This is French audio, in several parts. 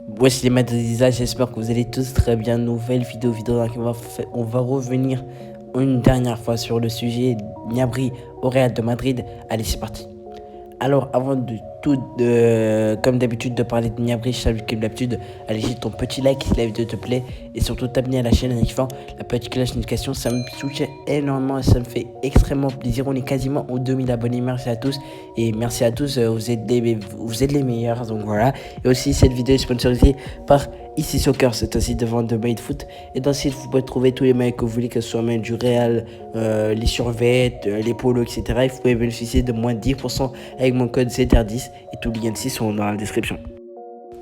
Wesh les Madridistas, j'espère que vous allez tous très bien. Nouvelle vidéo dans laquelle on va revenir une dernière fois sur le sujet Gnabry au Real de Madrid. Allez, c'est parti. Alors, avant de tout, comme d'habitude, de parler de Gnabry, je t'invite comme d'habitude à laisser ton petit like si la vidéo te plaît et surtout t'abonner à la chaîne en activant la petite cloche de notification. Ça me soutient énormément et ça me fait extrêmement plaisir. On est quasiment aux 2000 abonnés. Merci à tous et merci à tous. Vous êtes les meilleurs. Donc voilà. Et aussi, cette vidéo est sponsorisée par Ici Soccer, c'est un site de vente de maillots de foot. Et dans ce site, vous pouvez trouver tous les maillots que vous voulez, que ce soit maillots du Real, les survêtements, les polos, etc. Et vous pouvez bénéficier de moins 10% avec mon code ZR10 et tous les liens ici sont dans la description.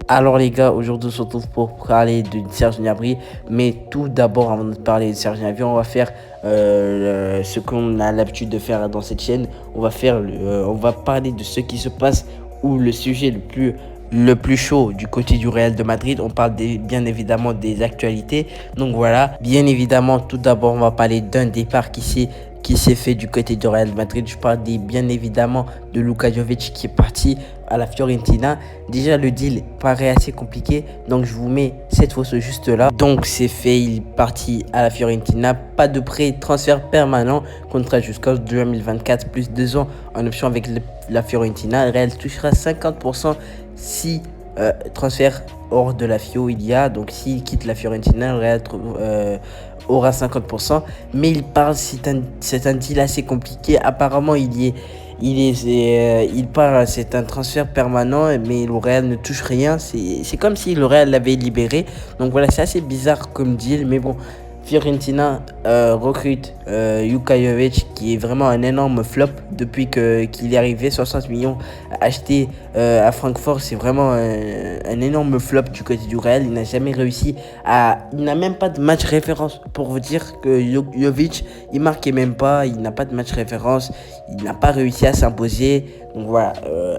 Alors les gars, aujourd'hui on se retrouve pour parler de Serge Gnabry. Mais tout d'abord, avant de parler de Serge Gnabry, on va faire ce qu'on a l'habitude de faire dans cette chaîne. On va parler de ce qui se passe ou le sujet le plus chaud du côté du Real de Madrid. On parle bien évidemment des actualités. Donc voilà, bien évidemment, tout d'abord, on va parler d'un départ qui s'est fait du côté du Real de Madrid. Je parle bien évidemment de Luka Jovic qui est parti à la Fiorentina. Déjà, le deal paraît assez compliqué. Donc, je vous mets cette photo juste là. Donc, c'est fait. Il est parti à la Fiorentina. Pas de prêt, transfert permanent. Contrat jusqu'en 2024, plus 2 ans en option avec la Fiorentina. Le Real touchera 50% si transfert hors de la Fio il y a. Donc, s'il quitte la Fiorentina, le Real aura 50%. Mais il parle, c'est un deal assez compliqué. Apparemment, il part, c'est un transfert permanent, mais le Real ne touche rien. C'est comme si le Real l'avait libéré. Donc voilà, c'est assez bizarre comme deal, mais bon. Fiorentina recrute Luka Jovic qui est vraiment un énorme flop depuis qu'il est arrivé. 60 millions achetés à Francfort, c'est vraiment un énorme flop du côté du Real. Il n'a jamais réussi il n'a même pas de match référence pour vous dire que Jovic, il marquait même pas, il n'a pas de match référence, il n'a pas réussi à s'imposer. Donc voilà,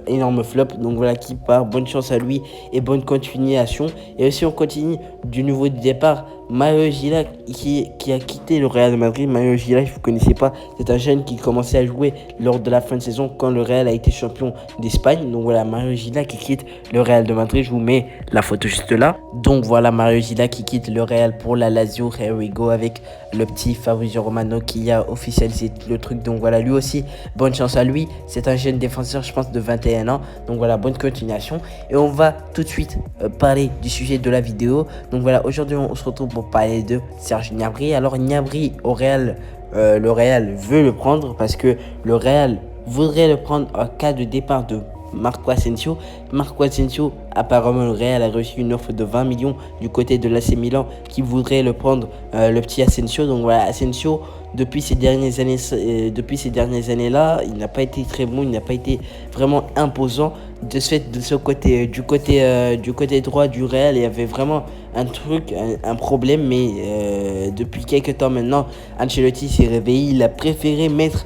énorme flop. Donc voilà qui part. Bonne chance à lui et bonne continuation. Et aussi on continue du niveau du départ. Mario Gila qui a quitté le Real de Madrid. Mario Gila, si vous ne connaissez pas, c'est un jeune qui commençait à jouer lors de la fin de saison quand le Real a été champion d'Espagne. Donc voilà, Mario Gila qui quitte le Real de Madrid. Je vous mets la photo juste là. Donc voilà, Mario Gila qui quitte le Real pour la Lazio. Here we go avec le petit Fabrizio Romano qui a officialisé le truc. Donc voilà, lui aussi, bonne chance à lui. C'est un jeune défenseur, je pense, de 21 ans. Donc voilà, bonne continuation. Et on va tout de suite parler du sujet de la vidéo. Donc voilà, aujourd'hui, on se retrouve pour parler de Serge Gnabry. Alors Gnabry au Real, le Real veut le prendre parce que le Real voudrait le prendre en cas de départ de Marco Asensio. Marco Asensio, apparemment le Real a reçu une offre de 20 millions du côté de l'AC Milan qui voudrait le prendre, le petit Asensio. Donc voilà, Asensio, depuis ces dernières années-là, il n'a pas été très bon, il n'a pas été vraiment imposant. De ce fait, de ce côté, du côté droit du Real, il y avait vraiment un problème, mais depuis quelques temps maintenant, Ancelotti s'est réveillé. Il a préféré mettre,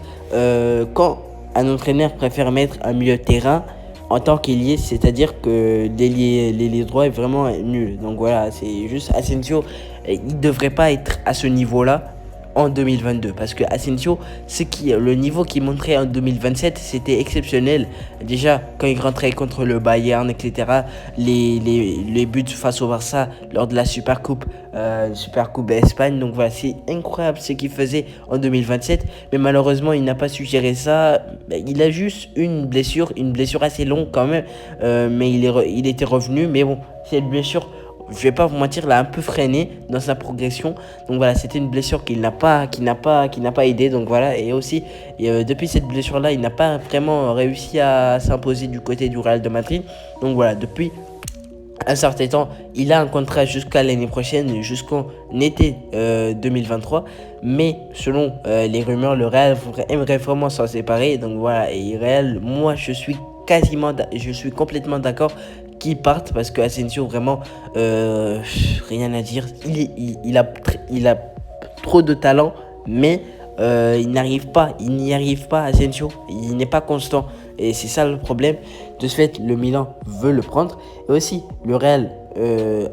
quand un entraîneur préfère mettre un milieu de terrain en tant qu'ailier, c'est-à-dire que l'ailier droit est vraiment nul. Donc voilà, c'est juste Asensio, il ne devrait pas être à ce niveau-là en 2022 parce que Asensio, le niveau qu'il montrait en 2027, c'était exceptionnel. Déjà quand il rentrait contre le Bayern, etc., les buts face au Barça lors de la Supercoupe d'Espagne. Donc voilà, c'est incroyable ce qu'il faisait en 2027, mais malheureusement il n'a pas su gérer ça. Il a juste une blessure assez longue quand même, mais il était revenu. Mais bon, cette blessure, je vais pas vous mentir, l'a un peu freiné dans sa progression. Donc voilà, c'était une blessure qui n'a pas aidé. Donc voilà, et aussi depuis cette blessure là, il n'a pas vraiment réussi à s'imposer du côté du Real de Madrid. Donc voilà, depuis un certain temps, il a un contrat jusqu'à l'année prochaine, jusqu'en été 2023. Mais selon les rumeurs, le Real aimerait vraiment s'en séparer. Donc voilà, et Real, moi je suis complètement d'accord qu'ils partent parce que Asensio, vraiment, rien à dire. Il a trop de talent, mais il n'y arrive pas, Asensio. Il n'est pas constant. Et c'est ça le problème. De ce fait, le Milan veut le prendre. Et aussi, le Real,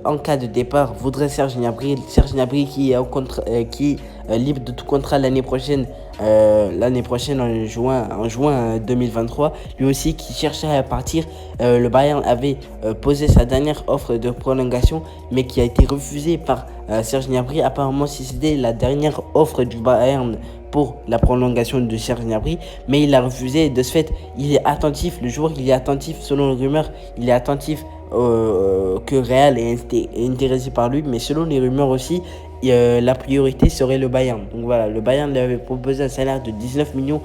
en cas de départ, voudrait Serge Gnabry. Serge Gnabry qui est libre de tout contrat l'année prochaine l'année prochaine en juin 2023, lui aussi qui cherchait à partir. Le Bayern avait posé sa dernière offre de prolongation, mais qui a été refusée par Serge Gnabry. Apparemment, si c'était la dernière offre du Bayern pour la prolongation de Serge Gnabry, mais il a refusé. De ce fait, il est attentif, le joueur il est attentif, selon les rumeurs, il est attentif que Real est intéressé par lui, mais selon les rumeurs aussi, la priorité serait le Bayern. Donc voilà, le Bayern lui avait proposé un salaire de 19 millions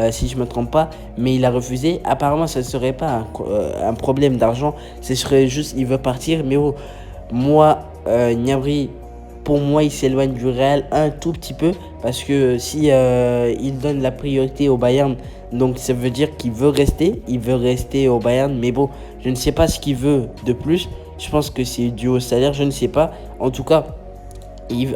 si je ne me trompe pas, mais il a refusé. Apparemment, ça ne serait pas un problème d'argent, ce serait juste il veut partir. Mais oh, moi, Gnabry, pour moi, il s'éloigne du Real un tout petit peu, parce que si il donne la priorité au Bayern, donc ça veut dire qu'il veut rester, au Bayern. Mais bon, je ne sais pas ce qu'il veut de plus. Je pense que c'est dû au salaire, je ne sais pas. En tout cas,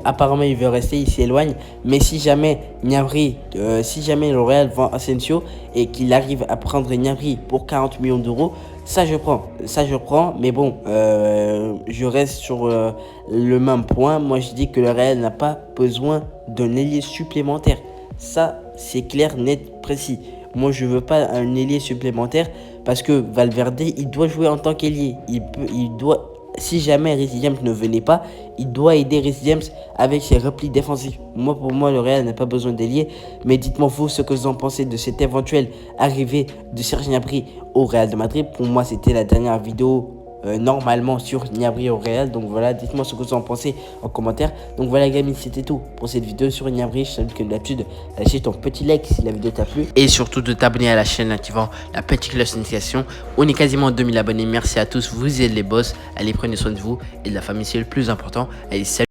apparemment il veut rester, il s'éloigne. Mais si jamais Gnabry, si jamais le Real vend Asensio et qu'il arrive à prendre Gnabry pour 40 millions d'euros, ça je prends. Mais bon, je reste sur le même point. Moi je dis que le Real n'a pas besoin d'un ailier supplémentaire. Ça c'est clair, net, précis. Moi je veux pas un ailier supplémentaire, parce que Valverde il doit jouer en tant qu'ailier. Il doit, si jamais Reece James ne venait pas, il doit aider Reece James avec ses replis défensifs. Pour moi, le Real n'a pas besoin d'ailier. Mais dites-moi vous ce que vous en pensez de cette éventuelle arrivée de Serge Gnabry au Real de Madrid. Pour moi, c'était la dernière vidéo normalement sur Gnabry au Real. Donc voilà, dites-moi ce que vous en pensez en commentaire. Donc voilà, les amis, c'était tout pour cette vidéo sur Gnabry. Je t'invite comme d'habitude à lâcher ton petit like si la vidéo t'a plu, et surtout de t'abonner à la chaîne en activant la petite cloche de notification. On est quasiment 2000 abonnés. Merci à tous, vous êtes les boss. Allez, prenez soin de vous et de la famille, c'est le plus important. Allez, salut.